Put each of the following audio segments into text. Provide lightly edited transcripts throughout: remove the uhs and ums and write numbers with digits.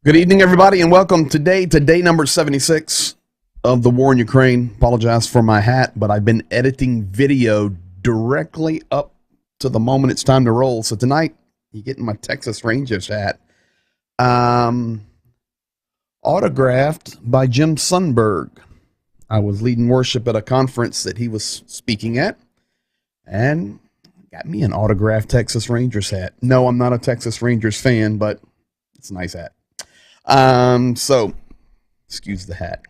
Good evening, everybody, and welcome today to day number 76 of the war in Ukraine. Apologize for my hat, but I've been editing video directly up to the moment it's time to roll. So tonight, you're getting my Texas Rangers hat. Autographed by Jim Sundberg. I was leading worship at a conference that he was speaking at, and got me an autographed Texas Rangers hat. No, I'm not a Texas Rangers fan, but it's a nice hat. So excuse the hat.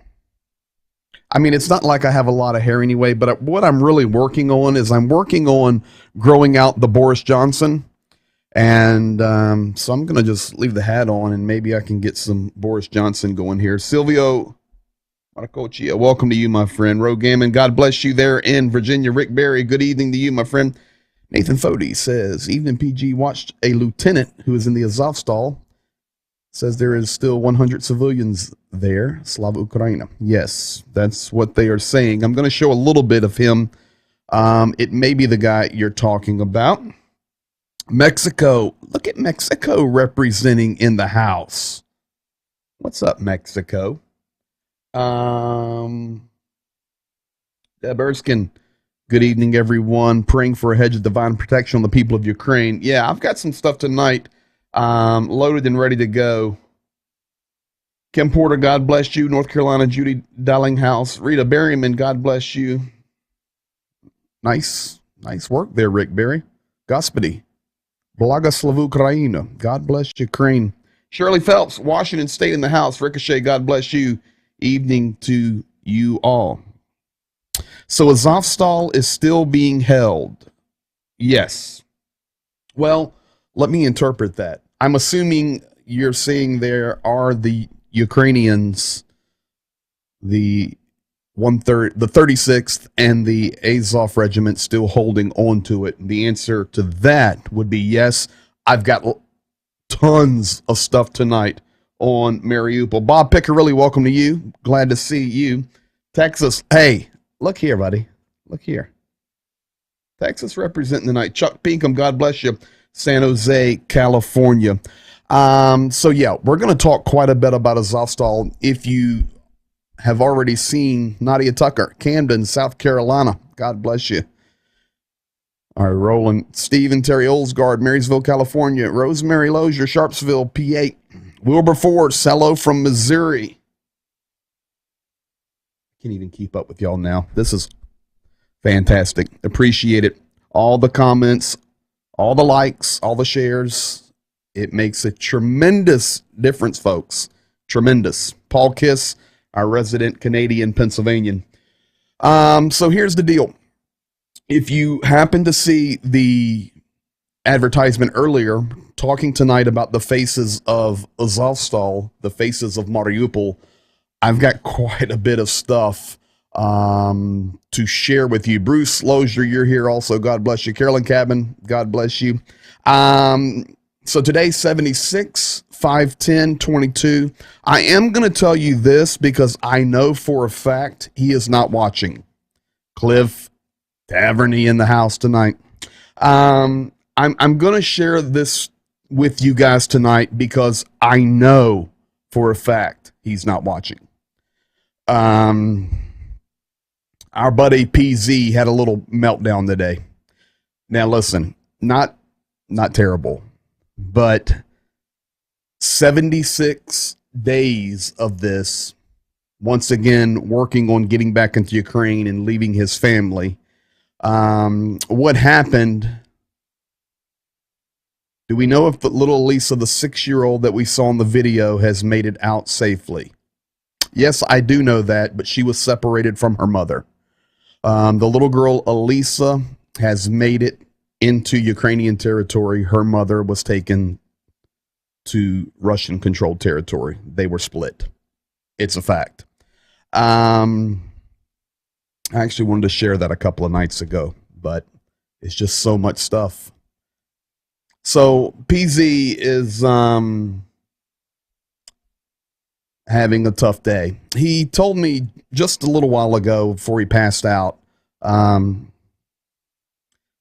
I mean, it's not like I have a lot of hair anyway, but what I'm really working on is I'm working on growing out the Boris Johnson. And so I'm going to just leave the hat on and maybe I can get some Boris Johnson going here. Silvio Maracoccia, welcome to you, my friend. Rogammon, God bless you there in Virginia. Rick Berry, good evening to you, my friend. Nathan Fody says, evening PG, watched a lieutenant who is in the Azovstal. Says there is still 100 civilians there. Slava Ukraina. Yes, that's what they are saying. I'm going to show a little bit of him. It may be the guy you're talking about. Mexico. Look at Mexico representing in the House. What's up, Mexico? Deb Erskine. Good evening, everyone. Praying for a hedge of divine protection on the people of Ukraine. Yeah, I've got some stuff tonight. Loaded and ready to go. Kim Porter, God bless you. North Carolina, Judy Dallinghouse. Rita Berryman, God bless you. Nice work there, Rick Berry. Gospody. Blagoslavu Ukraina. God bless Ukraine. Shirley Phelps, Washington State in the house. Ricochet, God bless you. Evening to you all. So Azovstal is still being held. Yes. Well, let me interpret that. I'm assuming you're saying there are the Ukrainians, the 36th and the Azov regiment still holding on to it. The answer to that would be yes. I've got tons of stuff tonight on Mariupol. Bob Piccarilli, welcome to you. Glad to see you. Texas, hey, look here, buddy. Look here. Texas representing tonight. Chuck Pinkham, God bless you. San Jose, California. So yeah, we're going to talk quite a bit about Azovstal. If you have already seen Nadia Tucker, Camden, South Carolina, God bless you. All right, rolling. Steve and Terry Olsgaard, Marysville, California. Rosemary Lozier, Sharpsville, PA. Wilberforce, hello from Missouri. Can't even keep up with y'all now. This is fantastic. Appreciate it. All the comments, all the likes, all the shares. It makes a tremendous difference, folks. Tremendous. Paul Kiss, our resident Canadian Pennsylvanian. So here's the deal. If you happen to see the advertisement earlier, talking tonight about the faces of Azovstal, the faces of Mariupol, I've got quite a bit of stuff to share with you. Bruce Lozier, you're here also. God bless you. Carolyn Cabin, God bless you. So today, 76, 510, 22. I am going to tell you this because I know for a fact he is not watching. Cliff Taverny in the house tonight. I'm going to share this with you guys tonight because I know for a fact he's not watching. Our buddy PZ had a little meltdown today. Now listen, not terrible, but 76 days of this, once again, working on getting back into Ukraine and leaving his family. What happened? Do we know if the little Lisa, the 6-year-old that we saw in the video, has made it out safely? Yes, I do know that, but she was separated from her mother. The little girl, Elisa, has made it into Ukrainian territory. Her mother was taken to Russian-controlled territory. They were split. It's a fact. I actually wanted to share that a couple of nights ago, but it's just so much stuff. So PZ is having a tough day. He told me just a little while ago before he passed out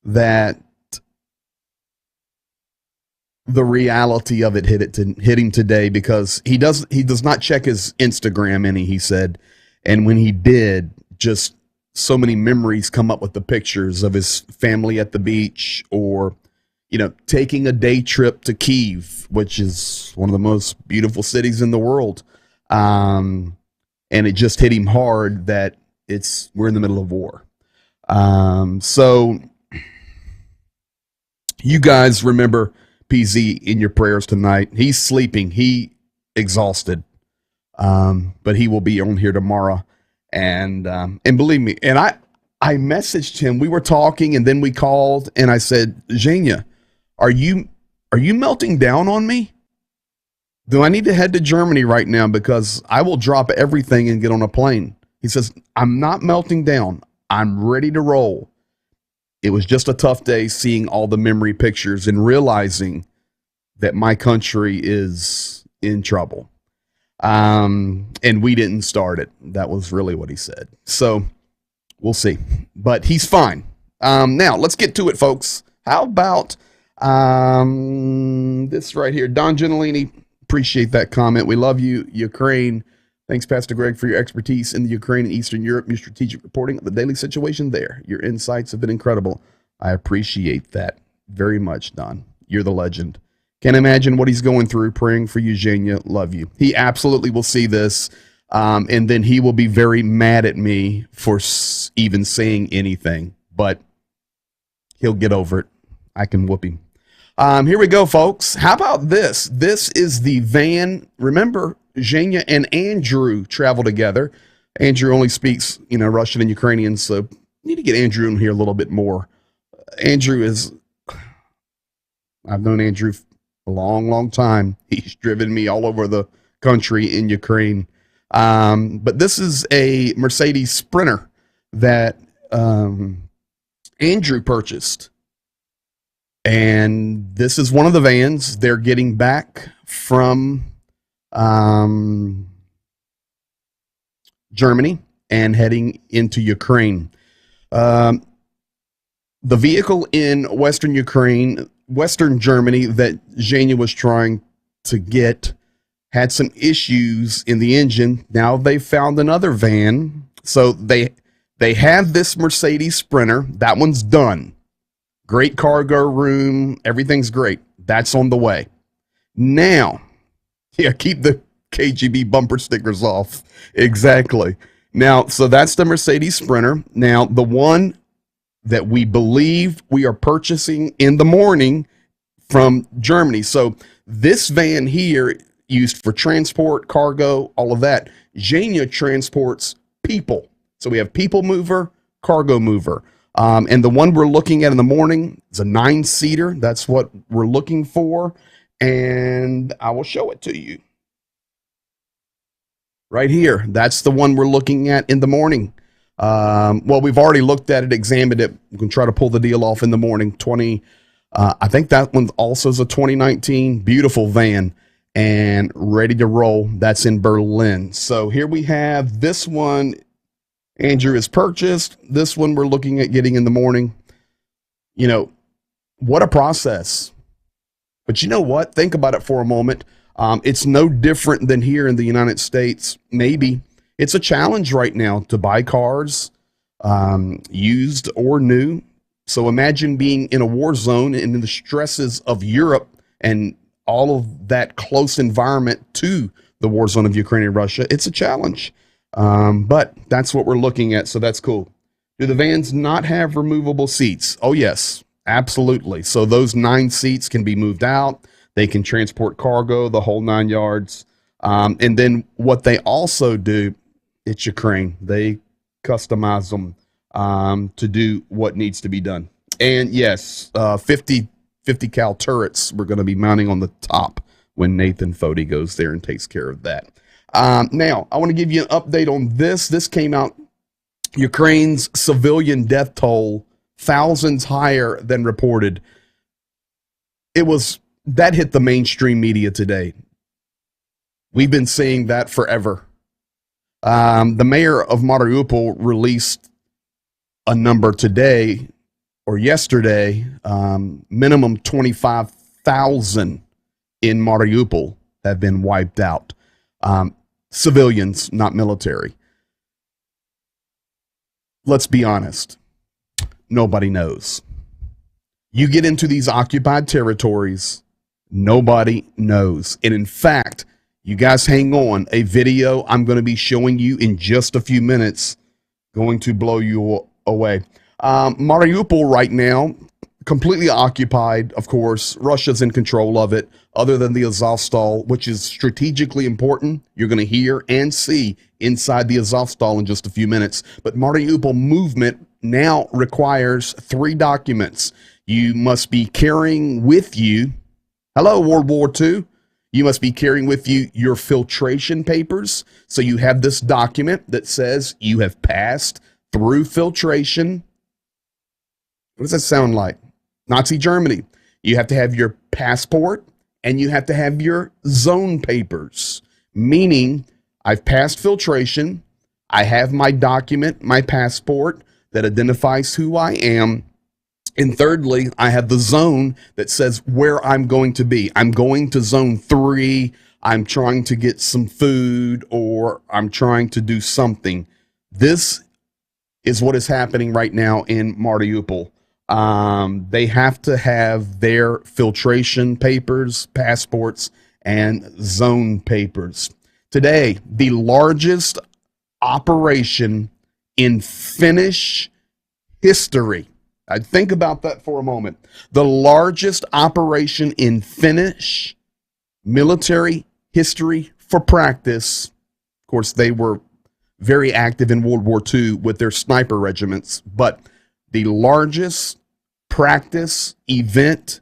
that the reality of it hit him today, because he does not check his Instagram any, he said. And when he did, just so many memories come up with the pictures of his family at the beach, or, taking a day trip to Kyiv, which is one of the most beautiful cities in the world. And it just hit him hard that we're in the middle of war. So you guys remember PZ in your prayers tonight. He's sleeping. He exhausted. But he will be on here tomorrow. And believe me, and I messaged him. We were talking, and then we called, and I said, Zhenya, are you melting down on me? Do I need to head to Germany right now? Because I will drop everything and get on a plane. He says, I'm not melting down. I'm ready to roll. It was just a tough day seeing all the memory pictures and realizing that my country is in trouble. And we didn't start it. That was really what he said. So we'll see. But he's fine. Now, let's get to it, folks. How about this right here? Don Gentilini, appreciate that comment. We love you, Ukraine. Thanks, Pastor Greg, for your expertise in the Ukraine and Eastern Europe, your strategic reporting of the daily situation there. Your insights have been incredible. I appreciate that very much, Don. You're the legend. Can't imagine what he's going through. Praying for you, Zhenya. Love you. He absolutely will see this, and then he will be very mad at me for even saying anything, but he'll get over it. I can whoop him. Here we go, folks. How about this? This is the van. Remember, Zhenya and Andrew travel together. Andrew only speaks, Russian and Ukrainian, so need to get Andrew in here a little bit more. I've known Andrew a long, long time. He's driven me all over the country in Ukraine. But this is a Mercedes Sprinter that Andrew purchased. And this is one of the vans they're getting back from Germany and heading into Ukraine. The vehicle in Western Germany that Zhenya was trying to get had some issues in the engine. Now they found another van. So they have this Mercedes Sprinter. That one's done. Great cargo room. Everything's great. That's on the way. Now, keep the KGB bumper stickers off. Exactly. Now, so that's the Mercedes Sprinter. Now, the one that we believe we are purchasing in the morning from Germany. So this van here, used for transport, cargo, all of that. Zhenya transports people. So we have people mover, cargo mover. And the one we're looking at in the morning is a 9-seater. That's what we're looking for. And I will show it to you. Right here. That's the one we're looking at in the morning. Well, we've already looked at it, examined it. We can try to pull the deal off in the morning. I think that one also is a 2019. Beautiful van and ready to roll. That's in Berlin. So here we have this one. Andrew has purchased. This one we're looking at getting in the morning. What a process. But you know what? Think about it for a moment. It's no different than here in the United States. Maybe it's a challenge right now to buy cars, used or new. So imagine being in a war zone and in the stresses of Europe and all of that close environment to the war zone of Ukraine and Russia. It's a challenge. But that's what we're looking at. So that's cool. Do the vans not have removable seats? Oh, yes, absolutely. So those 9 seats can be moved out. They can transport cargo, the whole 9 yards. And then what they also do, it's Ukraine. They customize them to do what needs to be done. And yes, 50 cal turrets we're going to be mounting on the top when Nathan Fody goes there and takes care of that. Now, I want to give you an update on this. This came out, Ukraine's civilian death toll, thousands higher than reported. That hit the mainstream media today. We've been seeing that forever. The mayor of Mariupol released a number today or yesterday, minimum 25 3,000 in Mariupol have been wiped out. Civilians, not military. Let's be honest. Nobody knows. You get into these occupied territories, nobody knows. And in fact, you guys hang on, a video I'm going to be showing you in just a few minutes going to blow you away. Mariupol right now, completely occupied, of course. Russia's in control of it, other than the Azovstal, which is strategically important. You're going to hear and see inside the Azovstal in just a few minutes. But Mariupol movement now requires 3 documents. You must be carrying with you, hello, World War II. You must be carrying with you your filtration papers. So you have this document that says you have passed through filtration. What does that sound like? Nazi Germany. You have to have your passport and you have to have your zone papers, meaning I've passed filtration. I have my document, my passport that identifies who I am. And thirdly, I have the zone that says where I'm going to be. I'm going to zone 3. I'm trying to get some food, or I'm trying to do something. This is what is happening right now in Mariupol. They have to have their filtration papers, passports, and zone papers. Today, the largest operation in Finnish history. I'd think about that for a moment. The largest operation in Finnish military history for practice. Of course, they were very active in World War II with their sniper regiments, but the largest practice event,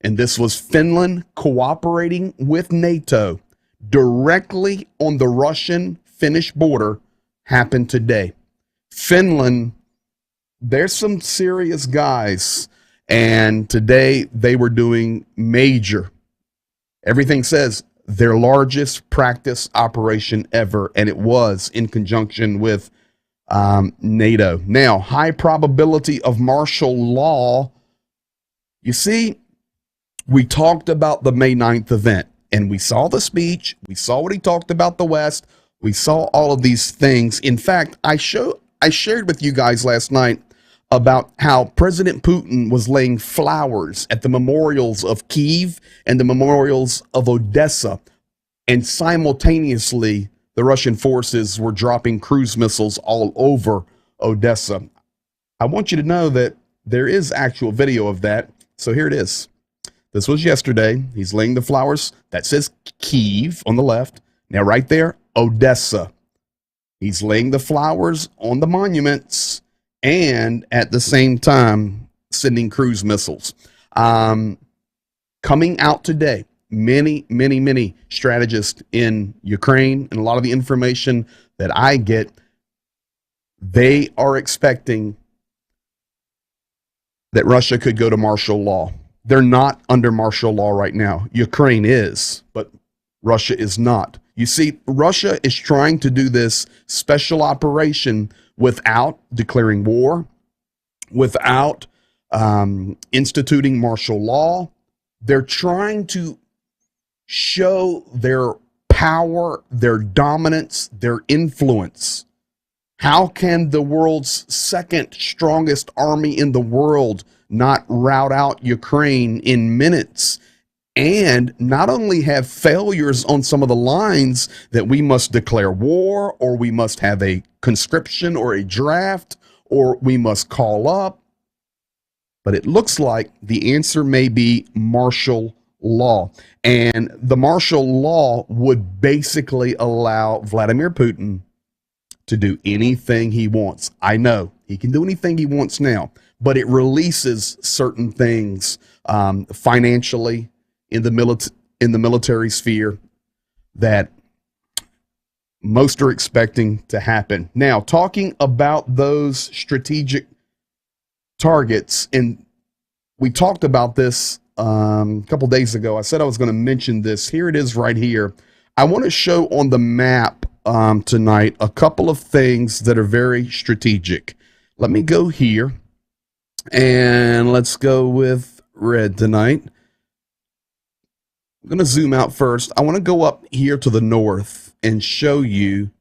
and this was Finland cooperating with NATO directly on the Russian-Finnish border, happened today. Finland, there's some serious guys, and today they were doing major, everything says, their largest practice operation ever, and it was in conjunction with NATO. Now, high probability of martial law. You see, we talked about the May 9th event, and we saw the speech. We saw what he talked about the West. We saw all of these things. In fact, I shared with you guys last night about how President Putin was laying flowers at the memorials of Kyiv and the memorials of Odessa, and simultaneously the Russian forces were dropping cruise missiles all over Odessa. I want you to know that there is actual video of that. So here it is. This was yesterday. He's laying the flowers. That says Kyiv on the left. Now right there, Odessa. He's laying the flowers on the monuments and at the same time sending cruise missiles. Coming out today, many strategists in Ukraine, and a lot of the information that I get, they are expecting that Russia could go to martial law. They're not under martial law right now. Ukraine is, but Russia is not. You see, Russia is trying to do this special operation without declaring war, without instituting martial law. They're trying to show their power, their dominance, their influence. How can the world's second strongest army in the world not rout out Ukraine in minutes, and not only have failures on some of the lines that we must declare war, or we must have a conscription or a draft, or we must call up, but it looks like the answer may be martial law. And the martial law would basically allow Vladimir Putin to do anything he wants. I know he can do anything he wants now, but it releases certain things financially in the military sphere that most are expecting to happen. Now, talking about those strategic targets, and we talked about this a couple days ago. I said I was going to mention this. Here it is right here. I want to show on the map tonight a couple of things that are very strategic. Let me go here, and let's go with red tonight. I'm going to zoom out first. I want to go up here to the north and show you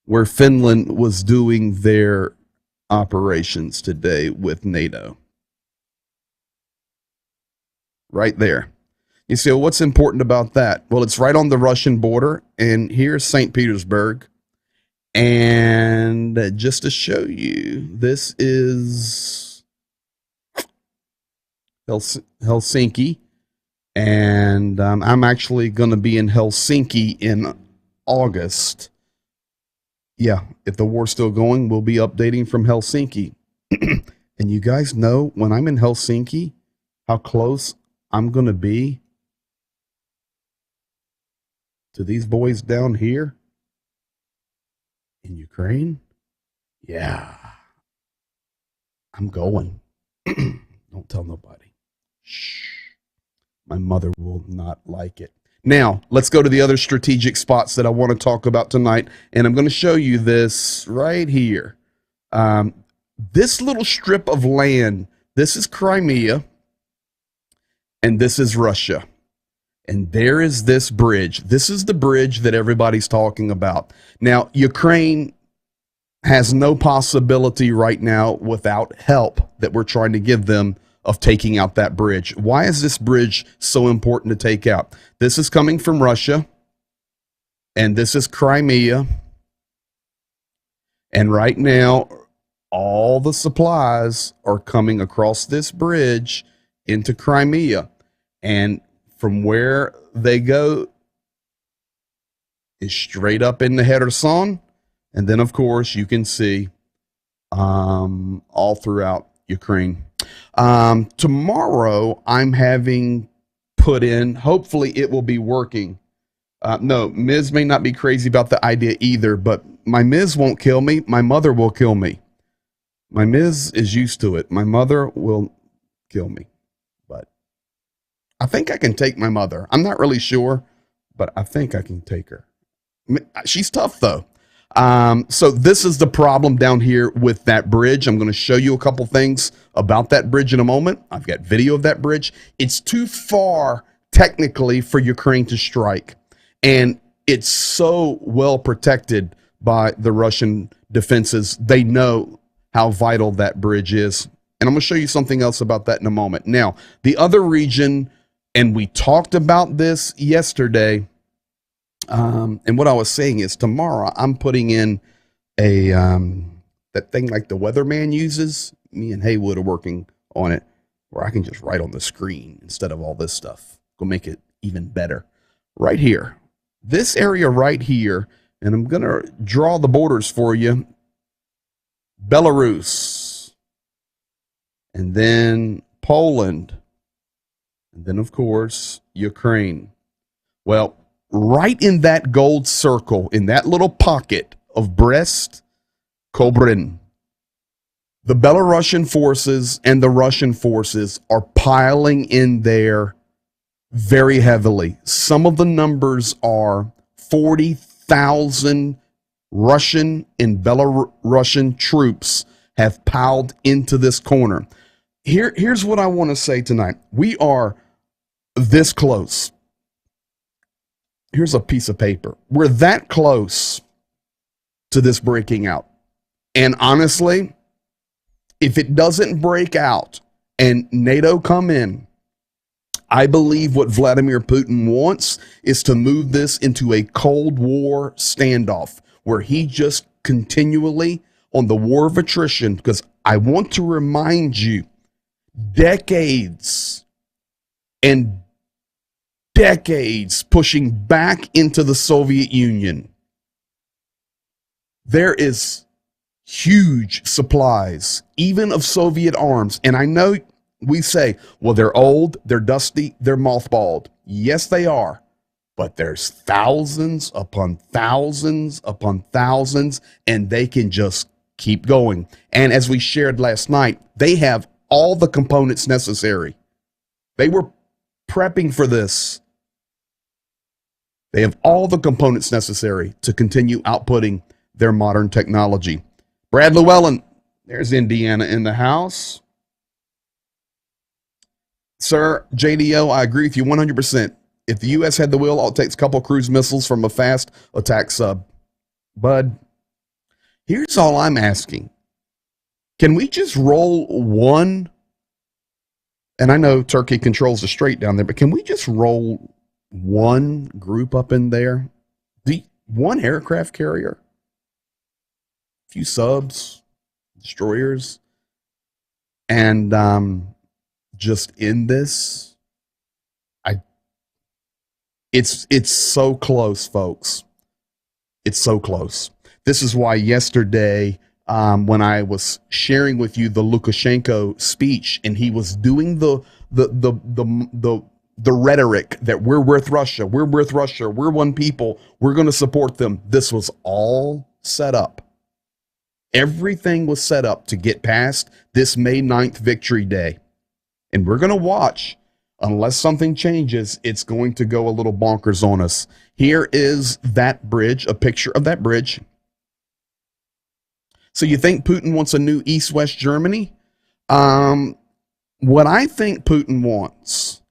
where Finland was doing their operations today with NATO. Right there. You see, well, what's important about that? Well, it's right on the Russian border, and here's St. Petersburg. And just to show you, this is Helsinki. And I'm actually going to be in Helsinki in August. Yeah, if the war's still going, we'll be updating from Helsinki. And you guys know when I'm in Helsinki, how close I'm going to be to these boys down here in Ukraine. Yeah, I'm going. Don't tell nobody. Shh. My mother will not like it. Now, let's go to the other strategic spots that I want to talk about tonight. And I'm going to show you this right here. This little strip of land, this is Crimea, and this is Russia. And there is this bridge. This is the bridge that everybody's talking about. Now, Ukraine has no possibility right now without help that we're trying to give them of taking out that bridge. Why is this bridge so important to take out? This is coming from Russia, and this is Crimea. And right now, all the supplies are coming across this bridge into Crimea. And from where they go is straight up in the Kherson. And then, of course, you can see all throughout Ukraine. Tomorrow, I'm having put in, hopefully it will be working. No, Ms. may not be crazy about the idea either, but my Ms. won't kill me. My mother will kill me. My Ms. is used to it. My mother will kill me. But I think I can take my mother. I'm not really sure, but I think I can take her. She's tough, though. So this is the problem down here with that bridge. I'm going to show you a couple things about that bridge in a moment. I've got video of that bridge. It's too far technically for Ukraine to strike. And it's so well protected by the Russian defenses. They know how vital that bridge is. And I'm going to show you something else about that in a moment. Now, the other region, and we talked about this yesterday, and what I was saying is tomorrow I'm putting in a that thing like the weatherman uses. Me and Haywood are working on it, where I can just write on the screen instead of all this stuff. Go make it even better. Right here, this area right here, and I'm going to draw the borders for you. Belarus, and then Poland, and then, of course, Ukraine. Well, right in that gold circle, in that little pocket of Brest, Kobrin, the Belarusian forces and the Russian forces are piling in there very heavily. Some of the numbers are 40,000 Russian and Belarusian troops have piled into this corner. Here's what I want to say tonight. We are this close. Here's a piece of paper. We're that close to this breaking out. And honestly, if it doesn't break out and NATO come in, I believe what Vladimir Putin wants is to move this into a Cold War standoff where he just continually on the war of attrition, because I want to remind you, decades and decades pushing back into the Soviet Union. There is huge supplies, even of Soviet arms. And I know we say, well, they're old, they're dusty, they're mothballed. Yes, they are. But there's thousands upon thousands upon thousands, and they can just keep going. And as we shared last night, they have all the components necessary. They were prepping for this. They have all the components necessary to continue outputting their modern technology. Brad Llewellyn, there's Indiana in the house. Sir, JDO, I agree with you 100%. If the U.S. had the will, all it takes a couple cruise missiles from a fast attack sub. Bud, here's all I'm asking. Can we just roll one? And I know Turkey controls the strait down there, but can we just roll one group up in there? One aircraft carrier? A few subs, destroyers, and just in this? It's so close, folks. It's so close. This is why yesterday, when I was sharing with you the Lukashenko speech, and he was doing the rhetoric that we're with Russia, we're one people, we're going to support them. This was all set up. Everything was set up to get past this May 9th Victory Day. And we're going to watch. Unless something changes, it's going to go a little bonkers on us. Here is that bridge, a picture of that bridge. So you think Putin wants a new East-West Germany? What I think Putin wants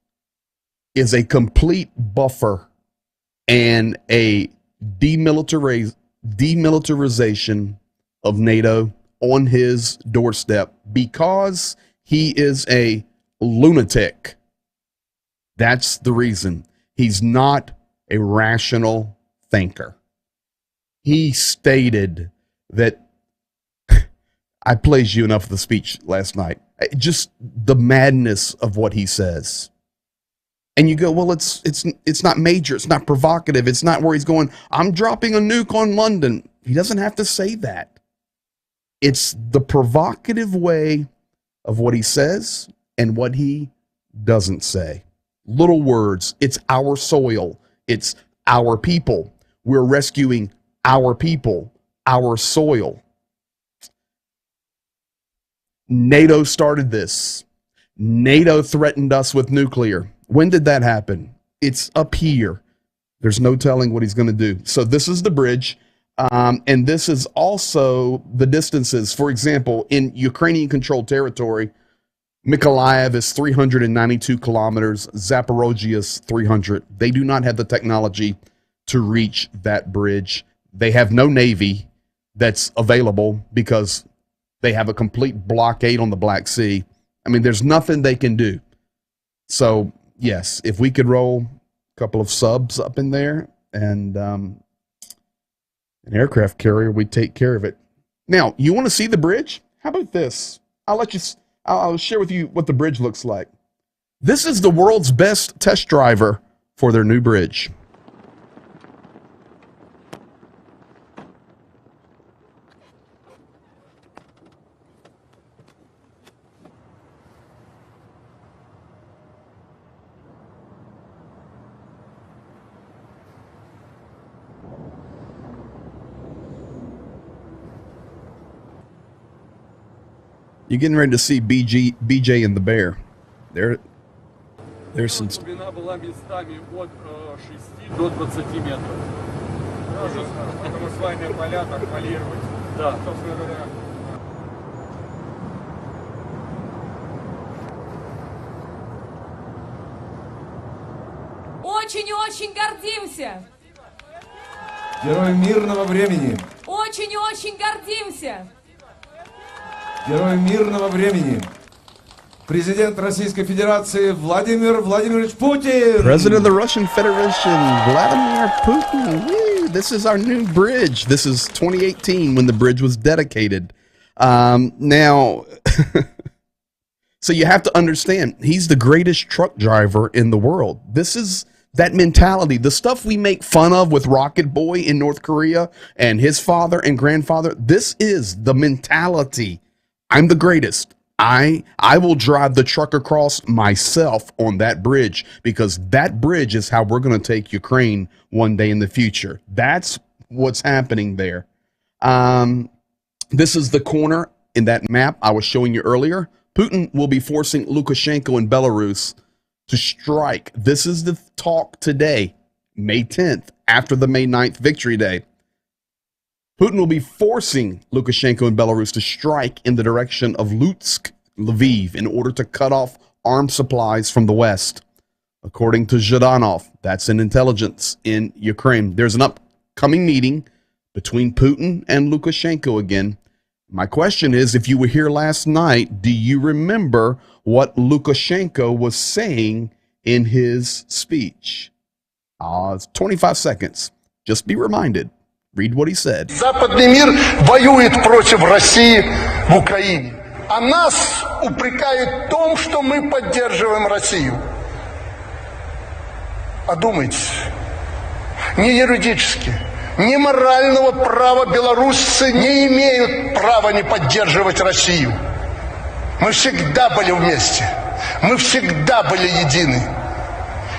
is a complete buffer and a demilitarization of NATO on his doorstep because he is a lunatic. That's the reason. He's not a rational thinker. He stated that I played you enough of the speech last night. Just the madness of what he says. And you go, well, it's not major. It's not provocative. It's not where he's going, I'm dropping a nuke on London. He doesn't have to say that. It's the provocative way of what he says and what he doesn't say. Little words. It's our soil. It's our people. We're rescuing our people, our soil. NATO started this. NATO threatened us with nuclear. When did that happen? It's up here. There's no telling what he's going to do. So this is the bridge. And this is also the distances. For example, in Ukrainian-controlled territory, Mykolaiv is 392 kilometers. Zaporozhye is 300. They do not have the technology to reach that bridge. They have no navy that's available because they have a complete blockade on the Black Sea. I mean, there's nothing they can do. So, yes, if we could roll a couple of subs up in there and an aircraft carrier, we'd take care of it. Now, you want to see the bridge? How about this? I'll share with you what the bridge looks like. This is the world's best test driver for their new bridge. You're getting ready to see BJ and the Bear. There's some. Глубина была местами от 6 до 20 метров. Потому свайные поля так полировать. Да. Собственно говоря. Очень-очень гордимся. Герой мирного времени. Очень-очень гордимся. Герой мирного времени. Президент Российской Федерации Владимир Владимирович Путин. President of the Russian Federation, Vladimir Putin. Woo, this is our new bridge. This is 2018 when the bridge was dedicated. Now, so you have to understand, he's the greatest truck driver in the world. This is that mentality, the stuff we make fun of with Rocket Boy in North Korea and his father and grandfather. This is the mentality. I'm the greatest. I will drive the truck across myself on that bridge because that bridge is how we're going to take Ukraine one day in the future. That's what's happening there. This is the corner in that map I was showing you earlier. Putin will be forcing Lukashenko in Belarus to strike. This is the talk today, May 10th, after the May 9th Victory Day. Putin will be forcing Lukashenko in Belarus to strike in the direction of Lutsk, Lviv, in order to cut off armed supplies from the West. according to Zhdanov. That's in intelligence in Ukraine. There's an upcoming meeting between Putin and Lukashenko again. My question is, if you were here last night, do you remember what Lukashenko was saying in his speech? It's 25 seconds. Just be reminded. Read what he said. Западный мир воюет против России в Украине. А нас упрекают в том, что мы поддерживаем Россию. Одумайтесь. Ни юридически, ни морального права белорусцы не имеют права не поддерживать Россию. Мы всегда были вместе. Мы всегда были едины.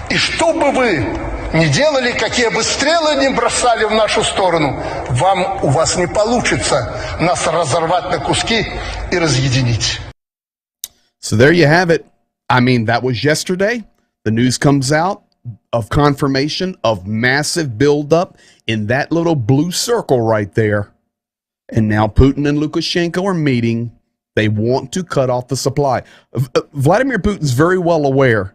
И что бы вы ни делали, какие бы стрелы ни бросали в нашу сторону, у вас не получится нас разорвать на куски и разъединить. So there you have it. I mean, that was yesterday. The news comes out of confirmation of massive buildup in that little blue circle right there. And now Putin and Lukashenko are meeting. They want to cut off the supply. Vladimir Putin's very well aware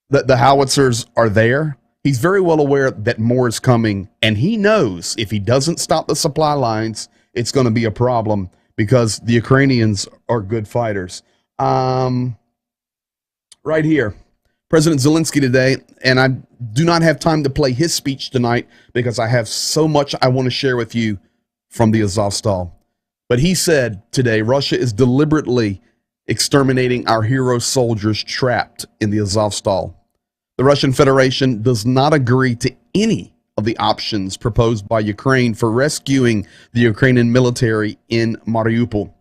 that the howitzers are there. He's very well aware that more is coming, and he knows if he doesn't stop the supply lines, it's going to be a problem because the Ukrainians are good fighters. Right here, President Zelensky today, and I do not have time to play his speech tonight because I have so much I want to share with you from the Azovstal. But he said today, Russia is deliberately exterminating our hero soldiers trapped in the Azovstal. The Russian Federation does not agree to any of the options proposed by Ukraine for rescuing the Ukrainian military in Mariupol.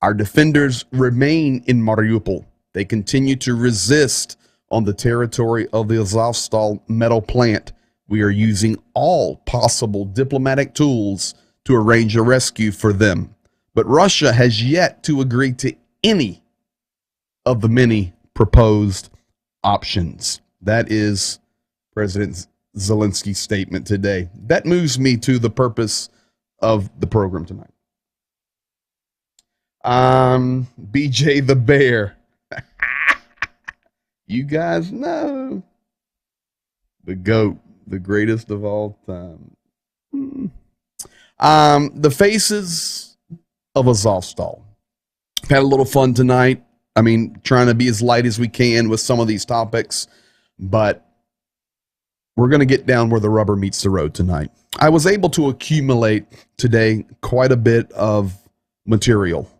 Our defenders remain in Mariupol. They continue to resist on the territory of the Azovstal metal plant. We are using all possible diplomatic tools to arrange a rescue for them. But Russia has yet to agree to any of the many proposed options. That is President Zelensky's statement today. That moves me to the purpose of the program tonight. BJ the Bear. You guys know the GOAT, the greatest of all time. The faces of Azovstal. Had a little fun tonight. I mean, trying to be as light as we can with some of these topics. But we're going to get down where the rubber meets the road tonight. I was able to accumulate today quite a bit of material.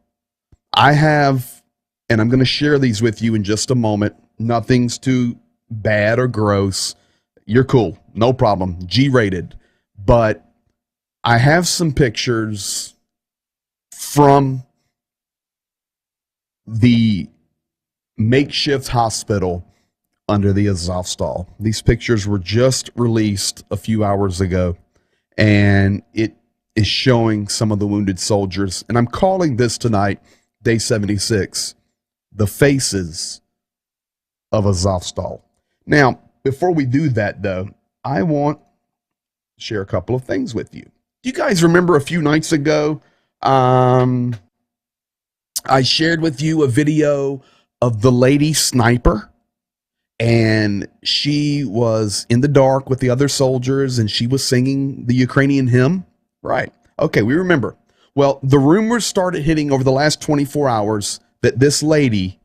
I have, and I'm going to share these with you in just a moment. Nothing's too bad or gross. You're cool. No problem. G-rated. But I have some pictures from the makeshift hospital under the Azovstal. These pictures were just released a few hours ago, and it is showing some of the wounded soldiers. And I'm calling this tonight, Day 76, the faces of Azovstal. Now, before we do that, though, I want to share a couple of things with you. Do you guys remember a few nights ago, I shared with you a video of the lady sniper? And she was in the dark with the other soldiers, and she was singing the Ukrainian hymn. Right. Okay, we remember. Well, the rumors started hitting over the last 24 hours that this lady,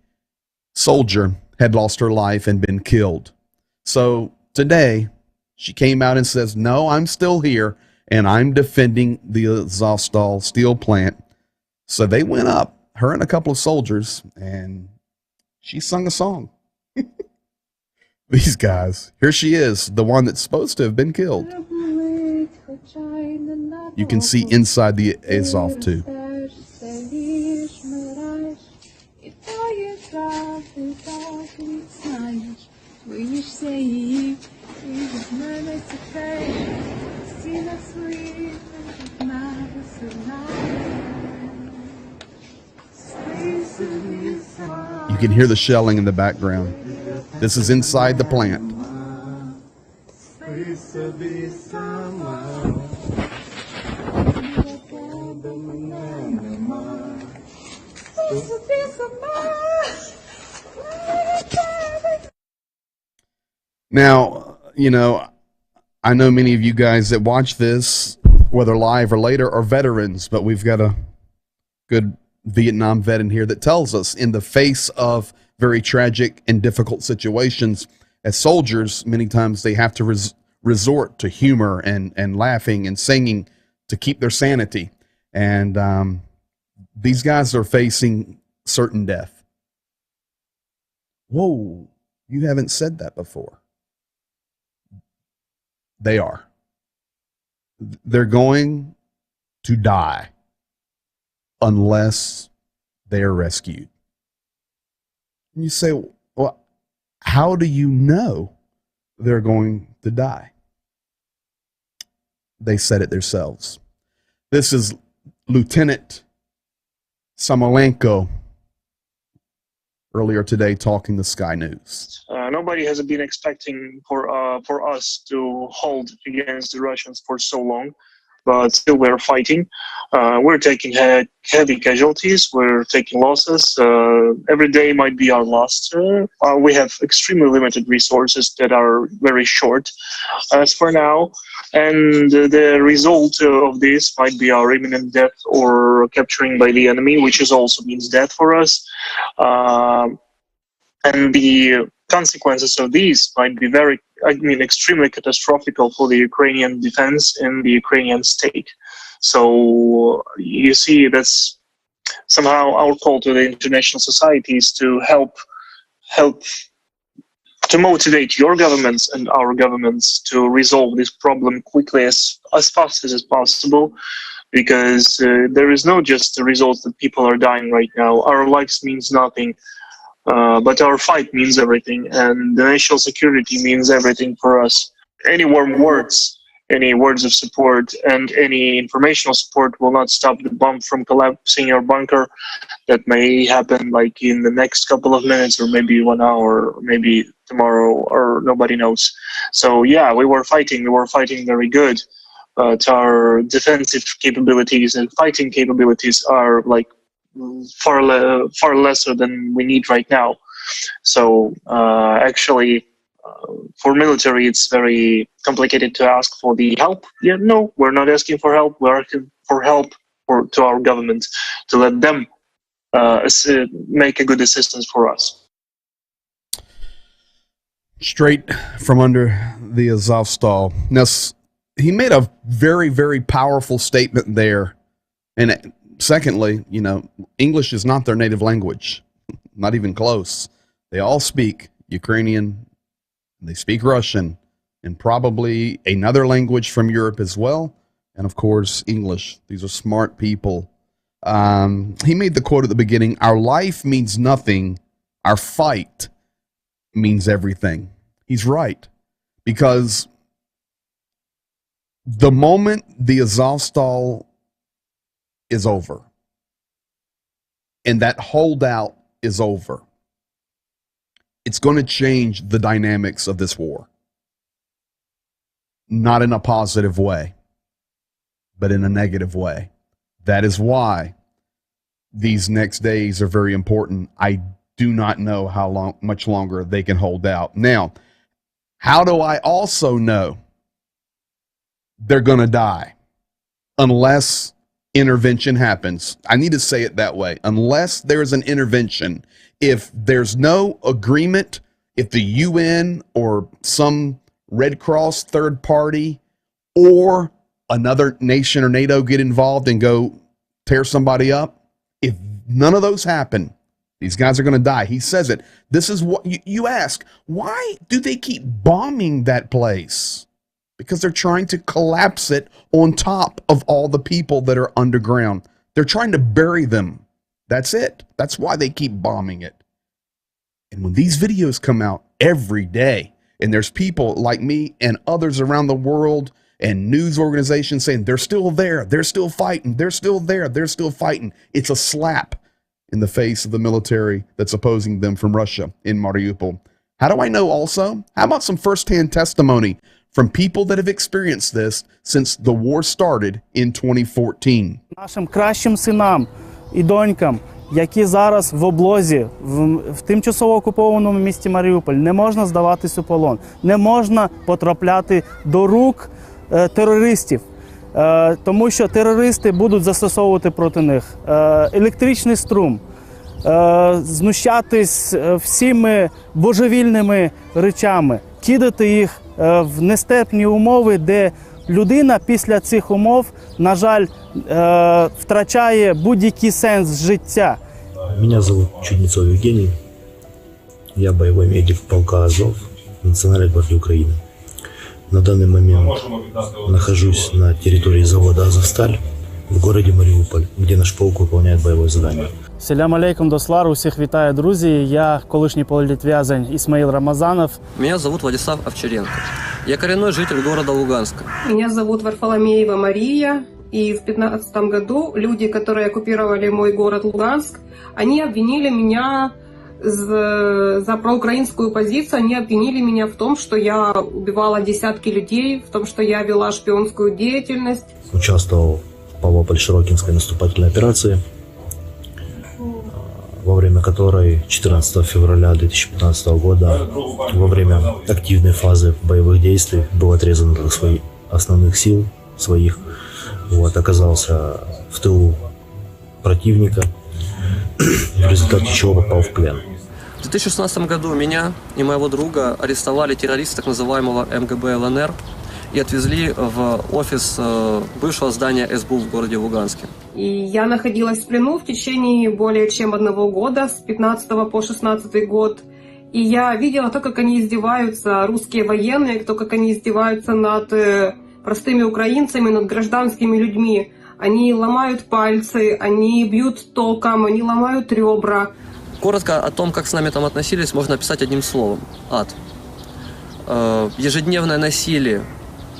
soldier, had lost her life and been killed. So today, she came out and says, no, I'm still here, and I'm defending the Azovstal steel plant. So they went up, her and a couple of soldiers, and she sung a song. These guys. Here she is, the one that's supposed to have been killed. You can see inside the Azov too. You can hear the shelling in the background. This is inside the plant. Now, you know, I know many of you guys that watch this, whether live or later, are veterans, but we've got a good Vietnam vet in here that tells us in the face of very tragic and difficult situations, as soldiers, many times they have to resort to humor and laughing and singing to keep their sanity. And these guys are facing certain death. Whoa, you haven't said that before. They are. They're going to die unless they are rescued. And you say, well, how do you know they're going to die? They said it themselves. This is Lieutenant Samolenko earlier today talking to Sky News. Nobody has been expecting for us to hold against the Russians for so long, but still we're fighting. We're taking heavy casualties. We're taking losses. Every day might be our last. We have extremely limited resources that are very short as for now. And the result of this might be our imminent death or capturing by the enemy, which is also means death for us. And the consequences of these might be extremely catastrophic for the Ukrainian defense and the Ukrainian state. So you see, that's somehow our call to the international societies to help to motivate your governments and our governments to resolve this problem quickly as fast as possible, because there is not just the result that people are dying right now. Our lives means nothing. But our fight means everything, and the national security means everything for us. Any warm words, any words of support, and any informational support will not stop the bomb from collapsing your bunker. That may happen like in the next couple of minutes, or maybe 1 hour, or maybe tomorrow, or nobody knows. So yeah, we were fighting very good. But our defensive capabilities and fighting capabilities are like far lesser than we need right now. So actually, for military, it's very complicated to ask for the help. Yeah, no, we're not asking for help. We're asking for help to our government to let them make a good assistance for us. Straight from under the Azovstal. Now, he made a very, very powerful statement there. And secondly, you know, English is not their native language, not even close. They all speak Ukrainian, they speak Russian, and probably another language from Europe as well, and of course, English. These are smart people. He made the quote at the beginning, "Our life means nothing, our fight means everything." He's right, because the moment the Azovstal is over and that holdout is over, it's going to change the dynamics of this war. Not in a positive way, but in a negative way. That is why these next days are very important. I do not know how much longer they can hold out. Now, how do I also know they're going to die? Unless intervention happens. I need to say it that way. Unless there's an intervention, if there's no agreement, if the UN or some Red Cross third party or another nation or NATO get involved and go tear somebody up, if none of those happen, these guys are going to die. He says it. This is what you ask, why do they keep bombing that place? Because they're trying to collapse it on top of all the people that are underground. They're trying to bury them. That's it. That's why they keep bombing it. And when these videos come out every day, and there's people like me and others around the world and news organizations saying they're still there, they're still fighting, they're still there, they're still fighting, it's a slap in the face of the military that's opposing them from Russia in Mariupol. How do I know also? How about some firsthand testimony from people that have experienced this since the war started in 2014? Нашим кращим синам і донькам, які зараз в облозі, в тимчасово окупованому місті Маріуполь. Не можна здаватись у полон, не можна потрапляти до рук терористів, тому що терористи будуть застосовувати проти них електричний струм, знущатись всіми божевільними речами, кидати їх в нестерпні умови, де людина після цих умов, на жаль, втрачає будь-який сенс життя. Меня зовут Чуднецов Евгений. Я боевой медик полка Азов, Национальной гвардии Украины. На данный момент нахожусь на территории завода «Азовсталь» в городе Мариуполь, где наш полк выполняет боевое задание. Селям алейкум дослар, усіх вітаю, друзі. Я колишній політв'язень Ісмаїл Рамазанов. Меня зовут Владислав Овчаренко. Я коренной житель города Луганска. Меня зовут Варфоломеева Мария. И в 2015 году люди, которые оккупировали мой город Луганск, они обвинили меня за проукраинскую позицию, они обвинили меня в том, что я убивала десятки людей, в том, что я вела шпионскую деятельность. Участвовал в Павлополь-Широкинской наступательной операции, во время которой 14 февраля 2015 года, во время активной фазы боевых действий, был отрезан от своих основных сил, оказался в тылу противника, в результате чего попал в плен. В 2016 году меня и моего друга арестовали террористы так называемого МГБ ЛНР и отвезли в офис бывшего здания СБУ в городе Луганске. И я находилась в плену в течение более чем 1 года, с 15 по 16 год. И я видела то, как они издеваются, русские военные, то, как они издеваются над простыми украинцами, над гражданскими людьми. Они ломают пальцы, они бьют током, они ломают ребра. Коротко о том, как с нами там относились, можно описать одним словом – ад. Ежедневное насилие,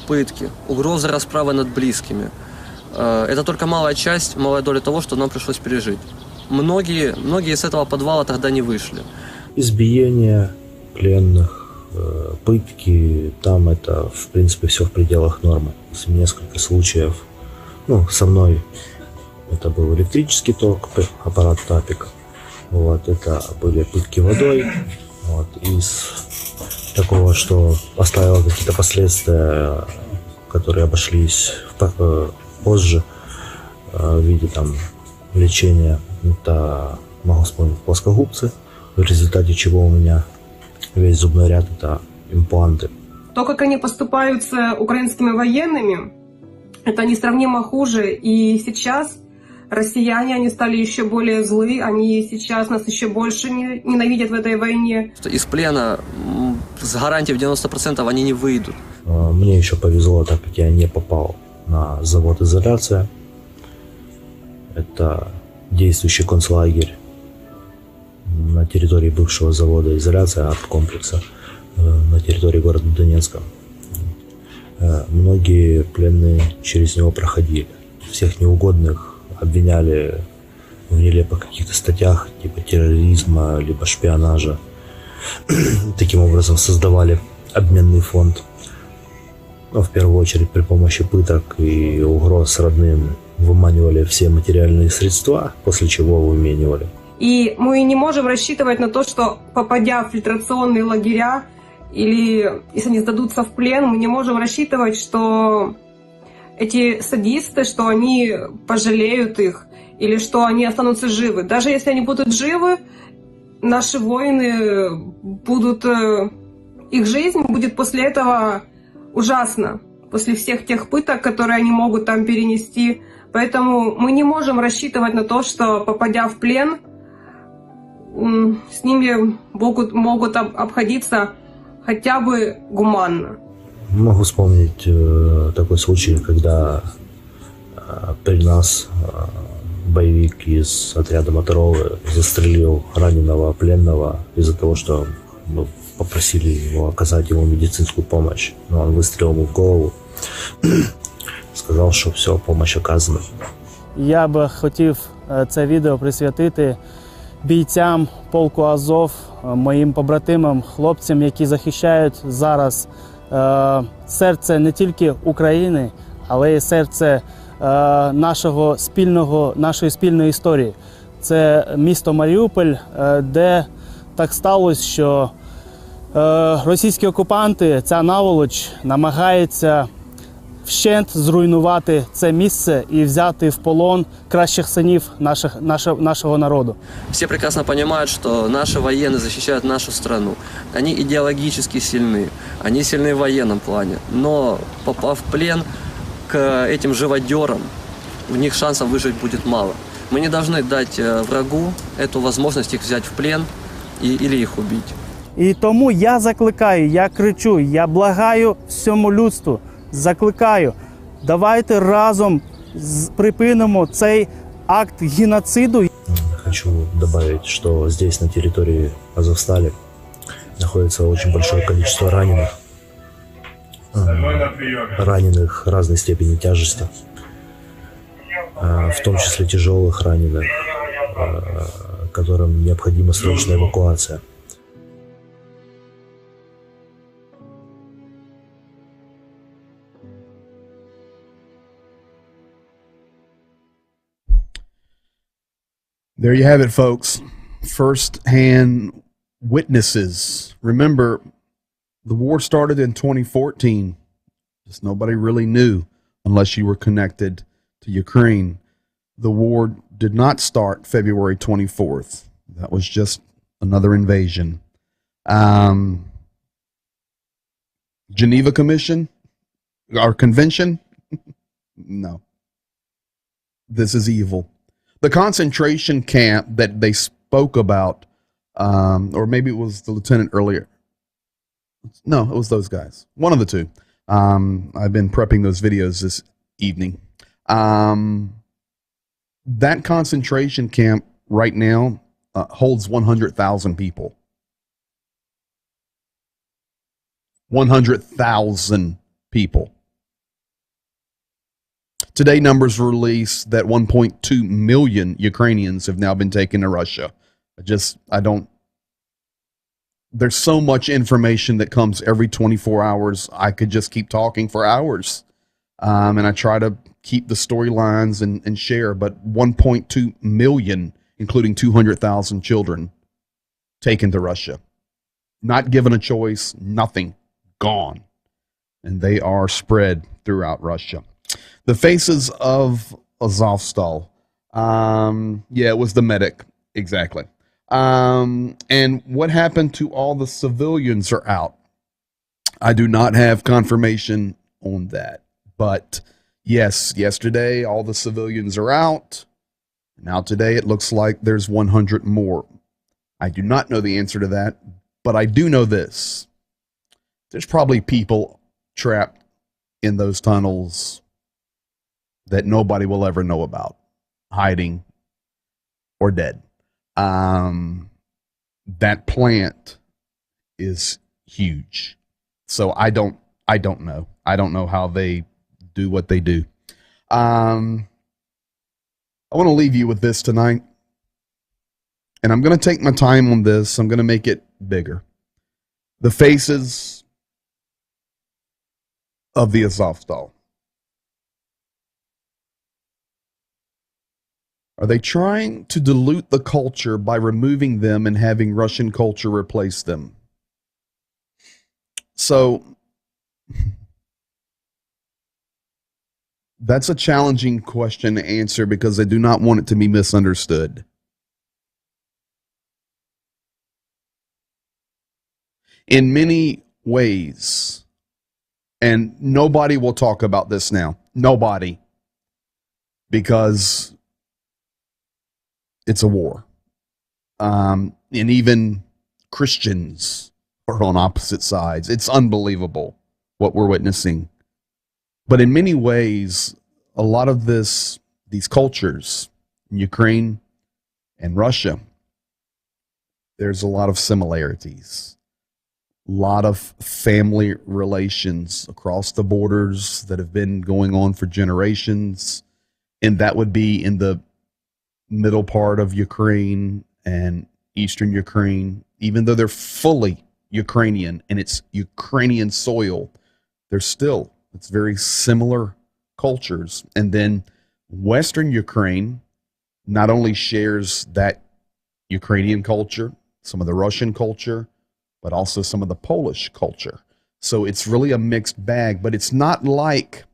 пытки, угрозы расправы над близкими – это только малая часть, малая доля того, что нам пришлось пережить. Многие из этого подвала тогда не вышли. Избиение пленных, пытки, там это, в принципе, все в пределах нормы. Несколько случаев, со мной это был электрический ток, аппарат ТАПИК, это были пытки водой, из такого, что оставило какие-то последствия, которые обошлись позже в виде лечения, это, могу вспомнить, плоскогубцы, в результате чего у меня весь зубной ряд – это импланты. То, как они поступают с украинскими военными, это несравнимо хуже. И сейчас россияне, они стали еще более злы, они сейчас нас еще больше ненавидят в этой войне. Из плена с гарантией в 90% они не выйдут. Мне еще повезло, так как я не попал на завод «Изоляция». Это действующий концлагерь на территории бывшего завода «Изоляция», арт-комплекса на территории города Донецка. Многие пленные через него проходили. Всех неугодных обвиняли в нелепых каких-то статьях, типа терроризма, либо шпионажа. Таким образом создавали обменный фонд. Но в первую очередь при помощи пыток и угроз родным выманивали все материальные средства, после чего выменивали. И мы не можем рассчитывать на то, что, попадя в фильтрационные лагеря, или если они сдадутся в плен, мы не можем рассчитывать, что эти садисты, что они пожалеют их, или что они останутся живы. Даже если они будут живы, наши воины будут... Их жизнь будет после этого ужасна, после всех тех пыток, которые они могут там перенести. Поэтому мы не можем рассчитывать на то, что, попадя в плен, с ними могут обходиться хотя бы гуманно. Могу вспомнить такой случай, когда при нас боевик из отряда Моторолы застрелил раненого пленного из-за того, что мы попросили его оказать ему медицинскую помощь. Но он выстрелил ему в голову, сказал, що все, помощь оказана. Я би хотів це відео присвятити бійцям полку Азов, моїм побратимам, хлопцям, які захищають зараз серце не тільки України, але й серце нашої спільної історії. це місто Маріуполь, де так сталося, що російські окупанти, ця наволоч, намагається вщент зруйнувати це місце і взяти в полон кращих синів нашого народу. Все прекрасно понимают, что наши военные защищают нашу страну. Они идеологически сильны, они сильны в военном плане. Но попав в плен к этим живодерам, у них шансов выжить будет мало. Мы не должны дать врагу эту возможность их взять в плен или их убить. І тому я закликаю, я кричу, я благаю всьому людству, закликаю, давайте разом припинимо цей акт геноциду. Хочу добавить, что здесь, на территории Азовстали, находится очень большое количество раненых. Раненых разной степени тяжести, в том числе тяжелых раненых, которым необходима срочная эвакуация. There you have it, folks. First-hand witnesses. Remember, the war started in 2014. Just nobody really knew unless you were connected to Ukraine. The war did not start February 24th. That was just another invasion. Geneva Commission? Our convention? No. This is evil. The concentration camp that they spoke about, or maybe it was the lieutenant earlier. No, it was those guys. One of the two. I've been prepping those videos this evening. That concentration camp right now holds 100,000 people. 100,000 people. Today, numbers released that 1.2 million Ukrainians have now been taken to Russia. There's so much information that comes every 24 hours. I could just keep talking for hours. And I try to keep the storylines and share, but 1.2 million, including 200,000 children, taken to Russia. Not given a choice, nothing, gone. And they are spread throughout Russia. The faces of Azovstal. Yeah, it was the medic. Exactly. And what happened to all the civilians are out. I do not have confirmation on that. But yes, yesterday all the civilians are out. Now today it looks like there's 100 more. I do not know the answer to that, but I do know this. There's probably people trapped in those tunnels that nobody will ever know about, hiding or dead. That plant is huge. So I don't know. I don't know how they do what they do. I want to leave you with this tonight. And I'm going to take my time on this. I'm going to make it bigger. The faces of the Azovstal. Are they trying to dilute the culture by removing them and having Russian culture replace them? So that's a challenging question to answer because I do not want it to be misunderstood. In many ways, and nobody will talk about this now. Nobody. Because it's a war. And even Christians are on opposite sides. It's unbelievable what we're witnessing. But in many ways, a lot of these cultures, Ukraine and Russia, there's a lot of similarities. A lot of family relations across the borders that have been going on for generations. And that would be in the middle part of Ukraine and eastern Ukraine. Even though they're fully Ukrainian and it's Ukrainian soil, it's very similar cultures. And then Western Ukraine, not only shares that Ukrainian culture, some of the Russian culture, but also some of the Polish culture. So it's really a mixed bag, but it's not like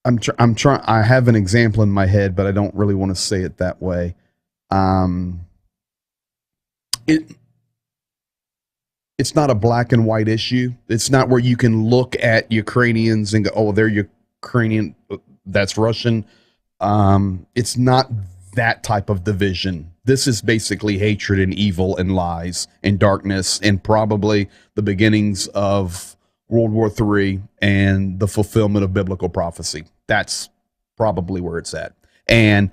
I'm trying. I have an example in my head, but I don't really want to say it that way. It it's not a black and white issue. It's not where you can look at Ukrainians and go, "Oh, they're Ukrainian, that's Russian." It's not that type of division. This is basically hatred and evil and lies and darkness and probably the beginnings of World War III and the fulfillment of biblical prophecy. That's probably where it's at. And,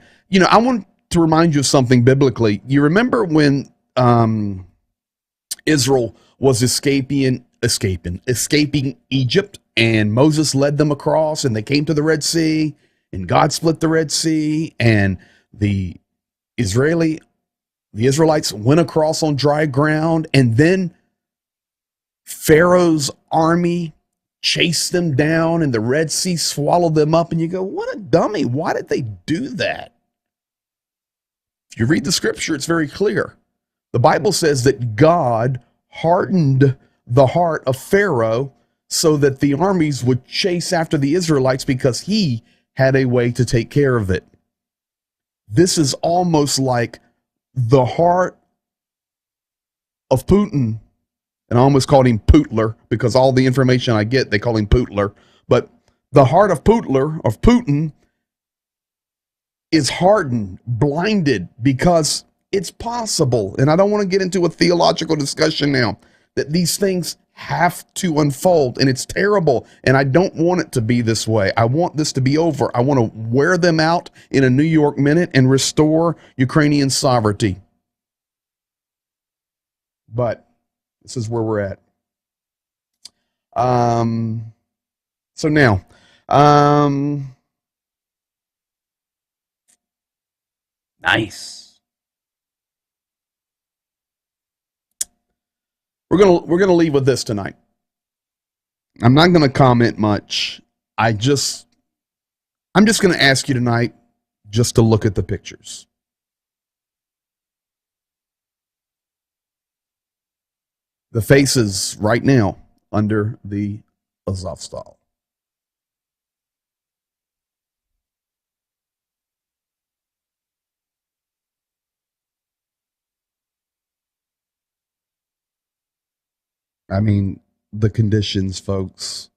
I want to remind you of something biblically. You remember when Israel was escaping Egypt, and Moses led them across, and they came to the Red Sea, and God split the Red Sea, and the Israelites went across on dry ground, and then Pharaoh's army chased them down, and the Red Sea swallowed them up, and you go, what a dummy. Why did they do that? If you read the scripture, it's very clear. The Bible says that God hardened the heart of Pharaoh so that the armies would chase after the Israelites because he had a way to take care of it. This is almost like the heart of Putin, and I almost called him Putler because all the information I get, they call him Putler. But the heart of Putin, is hardened, blinded, because it's possible, and I don't want to get into a theological discussion now, that these things have to unfold, and it's terrible, and I don't want it to be this way. I want this to be over. I want to wear them out in a New York minute and restore Ukrainian sovereignty. But this is where we're at. So now, nice. We're gonna leave with this tonight. I'm not gonna comment much. I'm just gonna ask you tonight just to look at the pictures. The faces right now under the Azovstal. I mean, the conditions, folks.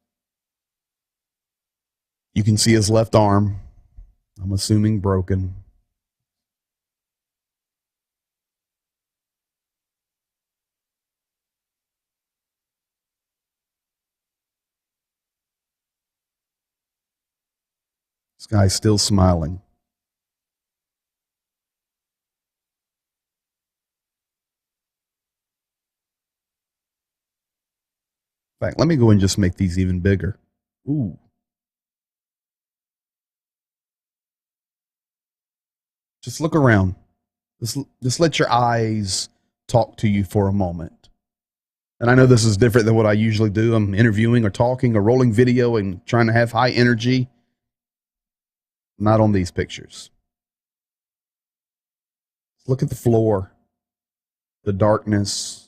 You can see his left arm, I'm assuming broken. This guy's still smiling. In fact, let me go and just make these even bigger. Ooh. Just look around. Just let your eyes talk to you for a moment. And I know this is different than what I usually do. I'm interviewing or talking or rolling video and trying to have high energy. Not on these pictures. Look at the floor, the darkness.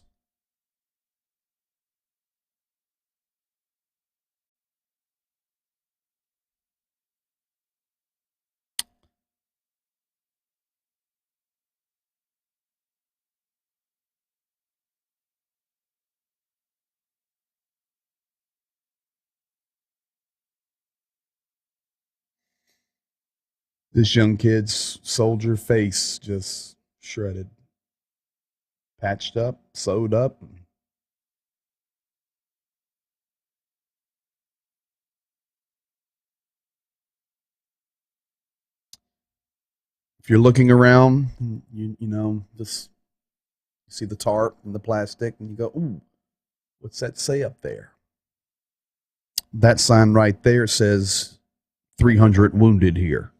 This young kid's soldier face just shredded, patched up, sewed up. If you're looking around, just you see the tarp and the plastic, and you go, ooh, what's that say up there? That sign right there says 300 wounded here.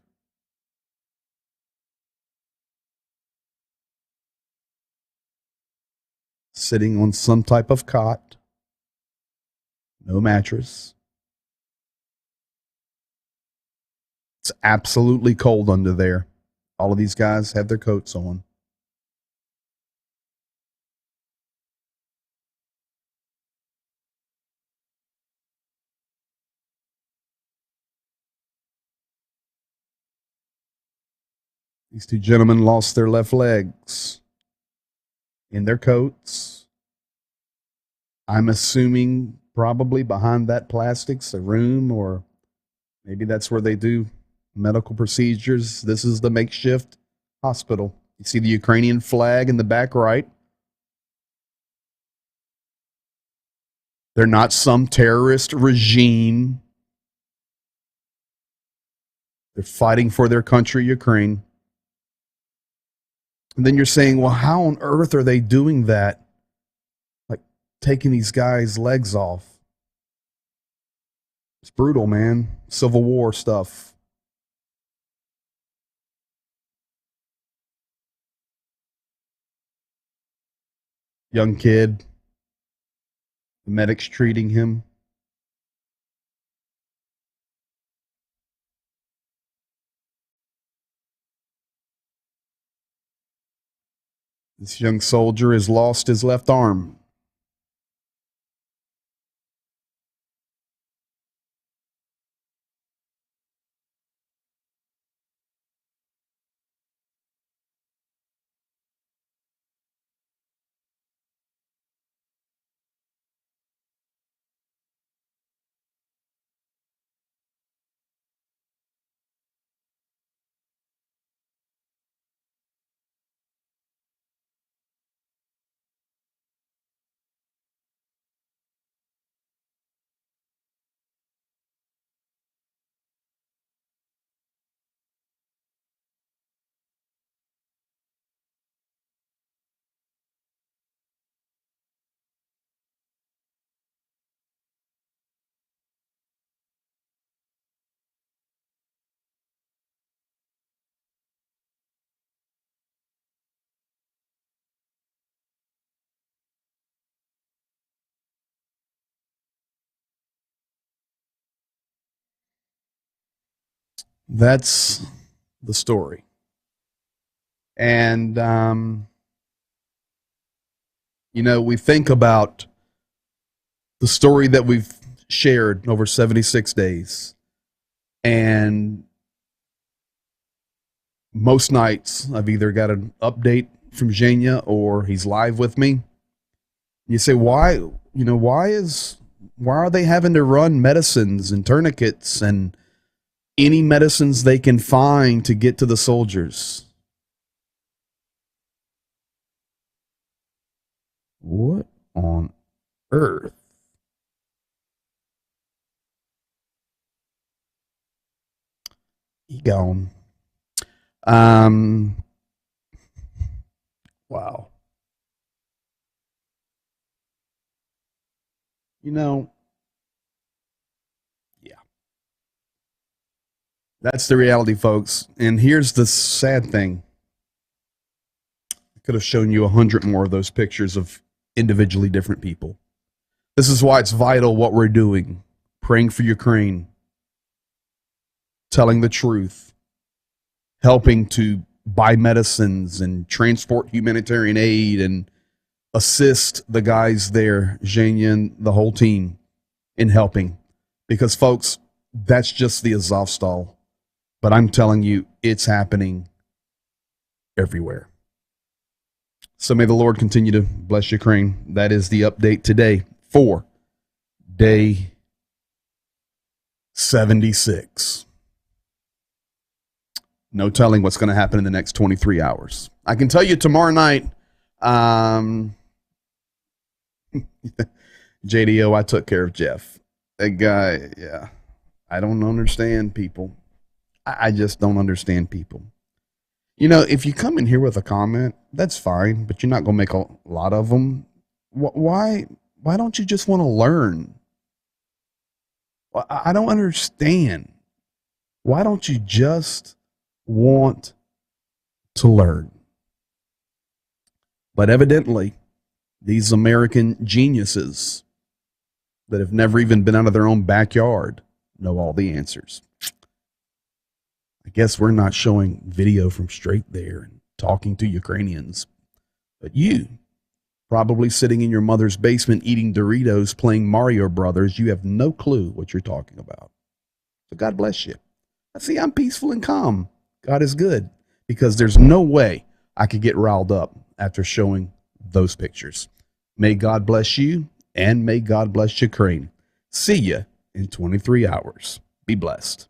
Sitting on some type of cot, no mattress. It's absolutely cold under there. All of these guys have their coats on. These two gentlemen lost their left legs in their coats. I'm assuming probably behind that plastic's a room, or maybe that's where they do medical procedures. This is the makeshift hospital. You see the Ukrainian flag in the back right. They're not some terrorist regime. They're fighting for their country, Ukraine. And then you're saying, well, how on earth are they doing that? Like taking these guys' legs off. It's brutal, man. Civil War stuff. Young kid. The medics treating him. This young soldier has lost his left arm. That's the story. And, we think about the story that we've shared over 76 days. And most nights I've either got an update from Zhenya or he's live with me. You say, why are they having to run medicines and tourniquets and any medicines they can find to get to the soldiers? What on earth? He gone. Wow. Yeah. That's the reality, folks. And here's the sad thing. I could have shown you 100 more of those pictures of individually different people. This is why it's vital what we're doing. Praying for Ukraine. Telling the truth. Helping to buy medicines and transport humanitarian aid and assist the guys there, Zhenya and the whole team, in helping. Because, folks, that's just the Azovstal. But I'm telling you, it's happening everywhere. So may the Lord continue to bless Ukraine. That is the update today for day 76. No telling what's going to happen in the next 23 hours. I can tell you tomorrow night, JDO, I took care of Jeff. That guy, yeah. I don't understand people. I just don't understand people. If you come in here with a comment, that's fine, but you're not going to make a lot of them. Why don't you just want to learn? I don't understand. Why don't you just want to learn? But evidently, these American geniuses that have never even been out of their own backyard know all the answers. I guess we're not showing video from straight there and talking to Ukrainians, but you, probably sitting in your mother's basement eating Doritos, playing Mario Brothers, you have no clue what you're talking about. So God bless you. See, I'm peaceful and calm. God is good, because there's no way I could get riled up after showing those pictures. May God bless you, and may God bless Ukraine. See ya in 23 hours. Be blessed.